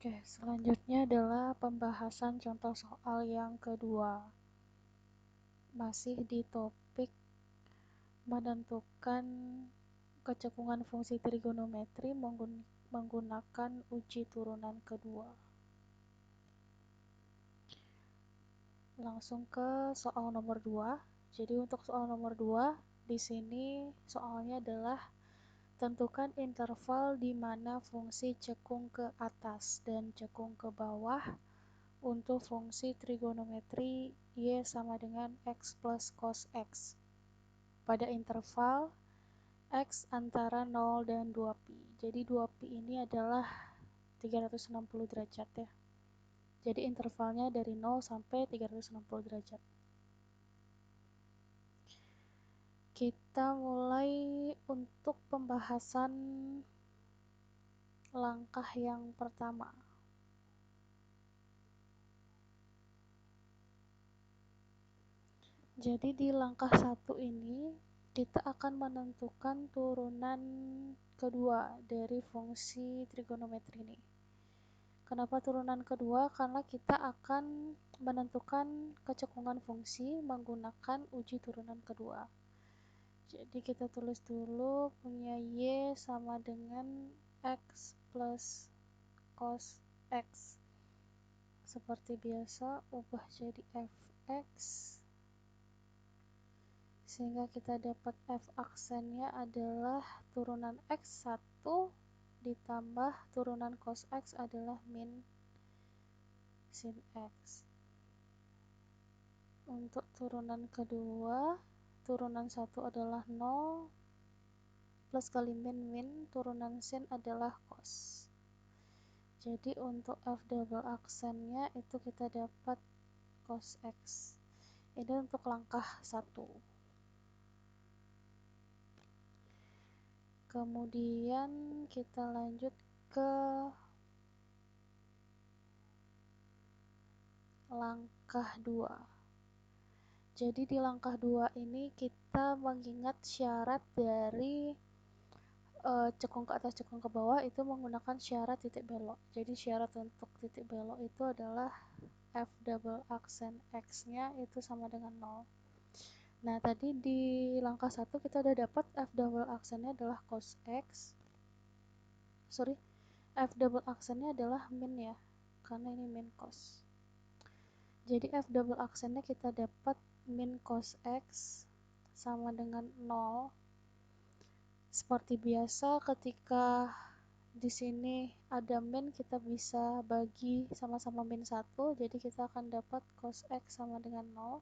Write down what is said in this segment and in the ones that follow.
Oke, selanjutnya adalah pembahasan contoh soal yang kedua. Masih di topik menentukan kecekungan fungsi trigonometri menggunakan uji turunan kedua. Langsung ke soal nomor 2. Jadi untuk soal nomor 2, di sini soalnya adalah tentukan interval di mana fungsi cekung ke atas dan cekung ke bawah untuk fungsi trigonometri y sama dengan x plus cos x pada interval x antara 0 dan 2pi. Jadi 2pi ini adalah 360 derajat ya. Jadi intervalnya dari 0 sampai 360 derajat. Kita mulai untuk pembahasan langkah yang pertama. Jadi di langkah 1 ini kita akan menentukan turunan kedua dari fungsi trigonometri ini. Kenapa turunan kedua? Karena kita akan menentukan kecekungan fungsi menggunakan uji turunan kedua. Jadi kita tulis dulu punya y sama dengan x plus cos x. Seperti biasa ubah jadi fx, sehingga kita dapat f aksennya adalah turunan x1 ditambah turunan cos x adalah min sin x. Untuk turunan kedua, turunan 1 adalah 0 plus kali min turunan sin adalah cos. Jadi untuk f double aksennya itu kita dapat cos x. Ini untuk langkah 1. Kemudian kita lanjut ke langkah 2. Jadi di langkah 2 ini kita mengingat syarat dari cekung ke atas cekung ke bawah itu menggunakan syarat titik belok. Jadi syarat untuk titik belok itu adalah f double aksen x-nya itu sama dengan 0. Nah, tadi di langkah 1 kita udah dapat f double aksennya adalah cos x. F double aksennya adalah min ya, karena ini min cos. Jadi f double aksennya kita dapat min cos x sama dengan 0. Seperti biasa ketika di sini ada min kita bisa bagi sama-sama min 1, jadi kita akan dapat cos x sama dengan 0.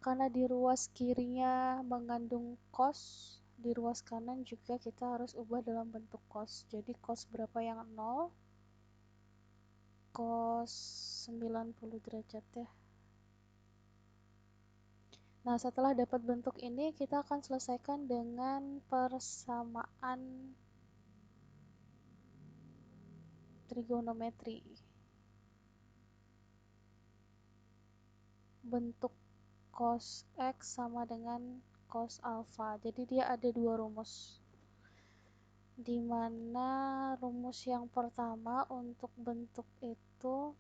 Karena di ruas kirinya mengandung cos, di ruas kanan juga kita harus ubah dalam bentuk cos. Jadi cos berapa yang 0? Cos 90 derajat ya. Nah, setelah dapat bentuk ini kita akan selesaikan dengan persamaan trigonometri. Bentuk cos x sama dengan cos alpha. Jadi dia ada dua rumus. Di mana rumus yang pertama untuk bentuk itu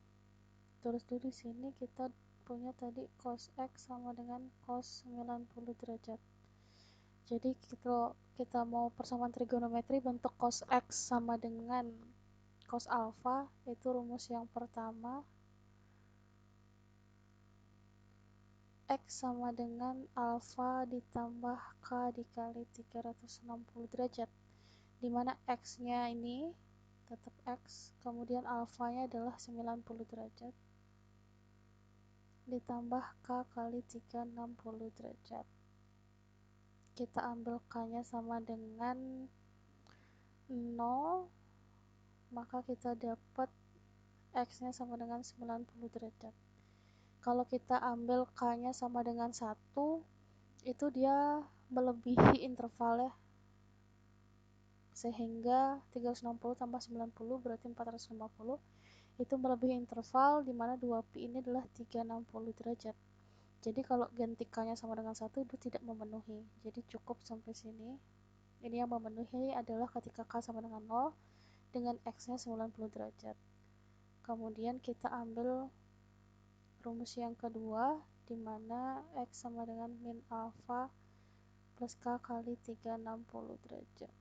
terus dulu di sini kita punya tadi cos x sama dengan cos 90 derajat. Jadi kita mau persamaan trigonometri bentuk cos x sama dengan cos alpha, itu rumus yang pertama. X sama dengan alpha ditambah K dikali 360 derajat, dimana X-nya ini tetap X, kemudian alfanya adalah 90 derajat, ditambah K kali 360 derajat. Kita ambil K-nya sama dengan 0, maka kita dapat X-nya sama dengan 90 derajat. Kalau kita ambil K-nya sama dengan 1, itu dia melebihi interval ya. Sehingga 360 tambah 90 berarti 450. Itu melebihi interval di mana 2pi ini adalah 360 derajat. Jadi kalau ganti K-nya sama dengan 1 itu tidak memenuhi. Jadi cukup sampai sini. Ini yang memenuhi adalah ketika K sama dengan 0 dengan X-nya 90 derajat. Kemudian kita ambil rumus yang kedua, di mana X sama dengan min alfa plus K kali 360 derajat.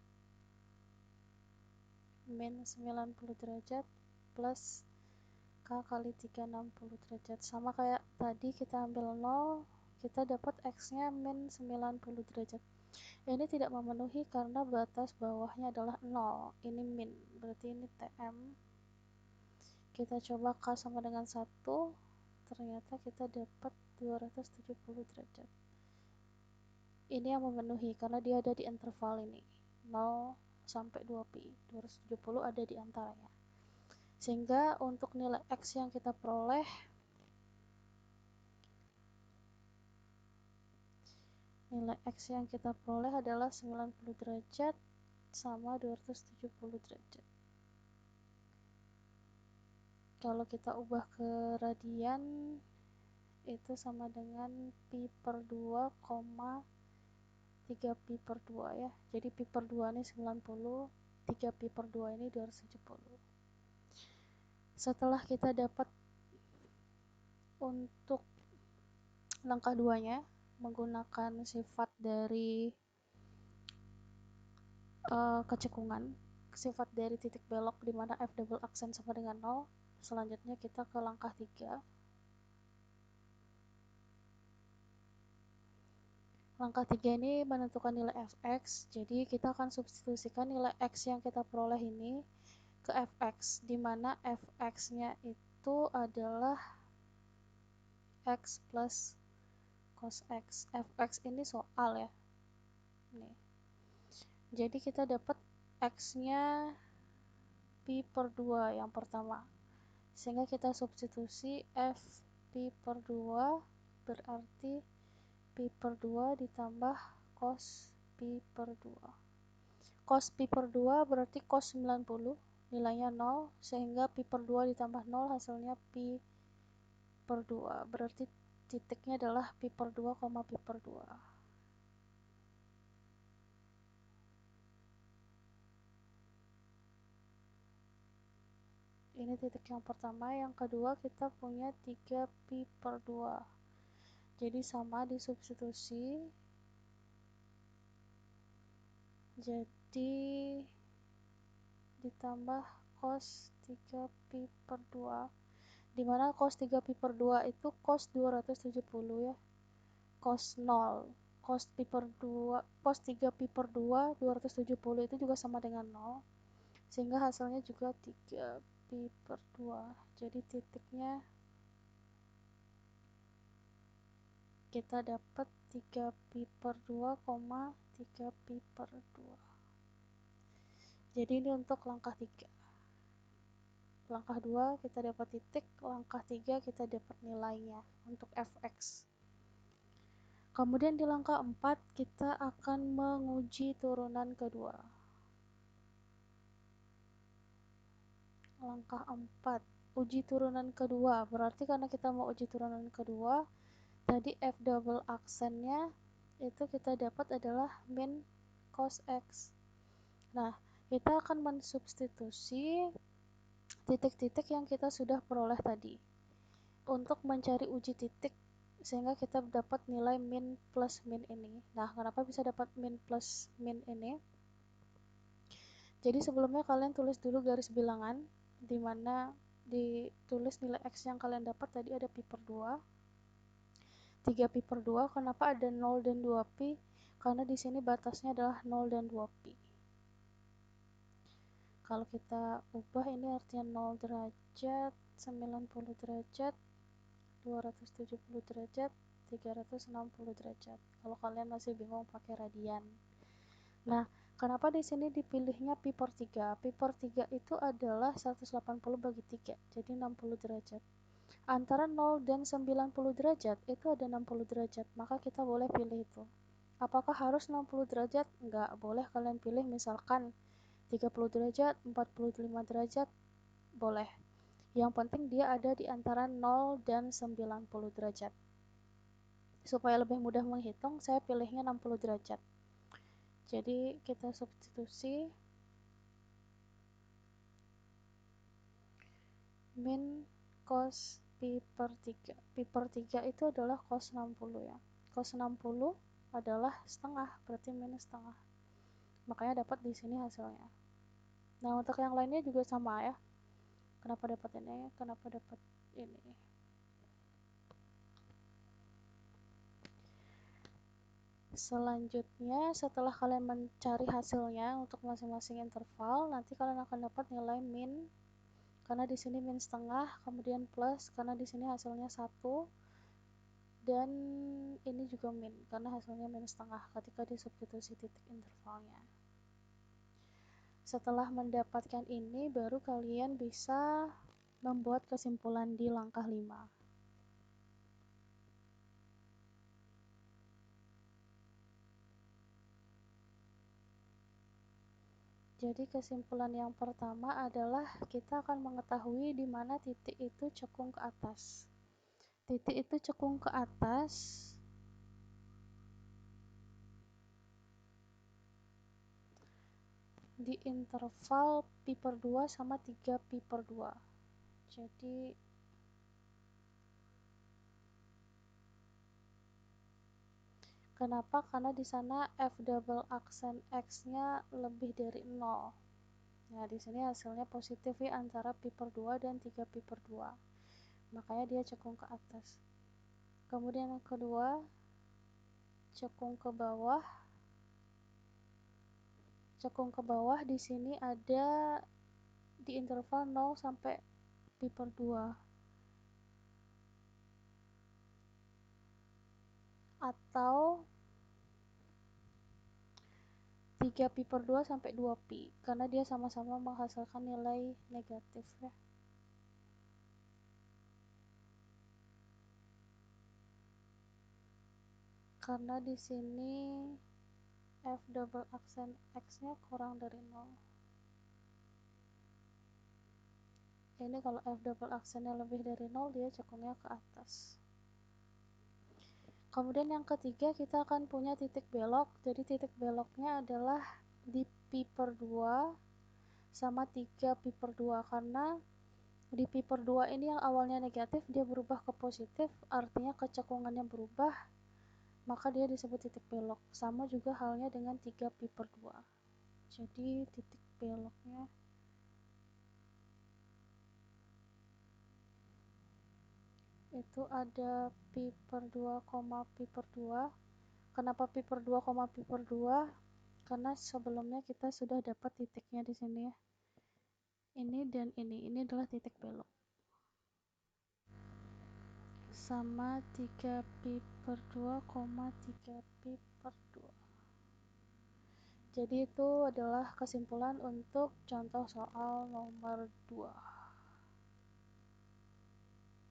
Min 90 derajat plus K kali 360 derajat. Sama kayak tadi kita ambil 0, kita dapat X-nya min 90 derajat. Ini tidak memenuhi karena batas bawahnya adalah 0. Ini min, berarti ini TM. Kita coba K sama dengan 1, ternyata kita dapat 270 derajat. Ini yang memenuhi karena dia ada di interval ini, 0 sampai 2pi. 270 ada di antaranya. Sehingga untuk nilai X yang kita peroleh adalah 90 derajat sama 270 derajat. Kalau kita ubah ke radian, itu sama dengan pi per 2, 3 pi per 2 ya. Jadi pi per 2 ini 90, 3 pi per 2 ini 270. Setelah kita dapat untuk langkah 2-nya menggunakan sifat dari kecekungan, sifat dari titik belok di mana f double aksen sama dengan 0. Selanjutnya kita ke langkah 3. Langkah 3 ini menentukan nilai fx. Jadi kita akan substitusikan nilai x yang kita peroleh ini ke fx, di mana fx-nya itu adalah x plus cos x. Fx ini soal ya. Nih. Jadi kita dapat x-nya pi per 2 yang pertama. Sehingga kita substitusi f pi per 2 berarti pi per 2 ditambah cos pi per 2. Cos pi per 2 berarti cos 90, nilainya 0, sehingga pi per 2 ditambah 0 hasilnya pi per 2. Berarti titiknya adalah pi per 2, pi per 2. Ini titik yang pertama. Yang kedua kita punya 3 pi per 2. Jadi sama disubstitusi. Jadi ditambah cos 3 pi per 2. Dimana cos 3 pi per 2 itu cos 270 ya. Cos 0. Cos pi per 2, cos 3 pi per 2, 270 itu juga sama dengan 0. Sehingga hasilnya juga 3 pi per 2. Jadi titiknya kita dapat 3 pi per 2, 3 pi per 2. Jadi ini untuk langkah 3. Langkah 2 kita dapat titik, langkah 3 kita dapat nilainya untuk fx. Kemudian di langkah 4 kita akan menguji turunan kedua. Langkah 4, uji turunan kedua. Berarti karena kita mau uji turunan kedua, tadi f double aksennya itu kita dapat adalah min cos x. Nah, kita akan mensubstitusi titik-titik yang kita sudah peroleh tadi untuk mencari uji titik, sehingga kita dapat nilai min plus min ini. Nah, kenapa bisa dapat min plus min ini? Jadi sebelumnya kalian tulis dulu garis bilangan, di mana ditulis nilai x yang kalian dapat tadi ada pi per 2, 3 pi per 2. Kenapa ada 0 dan 2 pi? Karena di sini batasnya adalah 0 dan 2 pi. Kalau kita ubah ini artinya 0 derajat, 90 derajat, 270 derajat, 360 derajat. Kalau kalian masih bingung pakai radian. Nah, kenapa di sini dipilihnya pi per 3? Pi per 3 itu adalah 180 bagi 3, jadi 60 derajat. Antara 0 dan 90 derajat itu ada 60 derajat, maka kita boleh pilih itu. Apakah harus 60 derajat? Enggak, boleh kalian pilih misalkan 30 derajat, 45 derajat, boleh. Yang penting dia ada di antara 0 dan 90 derajat. Supaya lebih mudah menghitung, saya pilihnya 60 derajat. Jadi kita substitusi min cos pi per 3. Pi per 3 itu adalah cos 60 ya. Cos 60 adalah setengah, berarti minus setengah. Makanya dapat di sini hasilnya. Nah, untuk yang lainnya juga sama ya. Kenapa dapat ini? Kenapa dapat ini? Selanjutnya, setelah kalian mencari hasilnya untuk masing-masing interval, nanti kalian akan dapat nilai min karena di sini min setengah, kemudian plus karena di sini hasilnya 1, dan ini juga min karena hasilnya min setengah ketika disubstitusi titik intervalnya. Setelah mendapatkan ini, baru kalian bisa membuat kesimpulan di langkah 5. Jadi kesimpulan yang pertama adalah kita akan mengetahui di mana titik itu cekung ke atas. Titik itu cekung ke atas di interval pi per 2 sama 3 pi per 2. Jadi kenapa? Karena di sana f double aksen x-nya lebih dari 0. Nah, di sini hasilnya positif ya antara pi per 2 dan 3 pi per 2. Makanya dia cekung ke atas. Kemudian yang kedua, cekung ke bawah. Cekung ke bawah di sini ada di interval 0 sampai pi per 2. Atau 3 pi per 2 sampai 2 pi karena dia sama-sama menghasilkan nilai negatif ya. Karena di sini f double aksen x-nya kurang dari 0. Ini kalau f double aksennya lebih dari 0, dia cekungnya ke atas. Kemudian yang ketiga, kita akan punya titik belok. Jadi titik beloknya adalah di pi per 2 sama 3 pi per 2. Karena di pi per 2 ini yang awalnya negatif, dia berubah ke positif, artinya kecekungannya berubah, maka dia disebut titik belok. Sama juga halnya dengan 3 pi per 2. Jadi titik beloknya itu ada pi per 2, pi per 2. Kenapa pi per 2, pi per 2? Karena sebelumnya kita sudah dapat titiknya di sini ya. Ini dan ini adalah titik belok. Sama 3 pi per 2, 3 pi per 2. Jadi itu adalah kesimpulan untuk contoh soal nomor 2.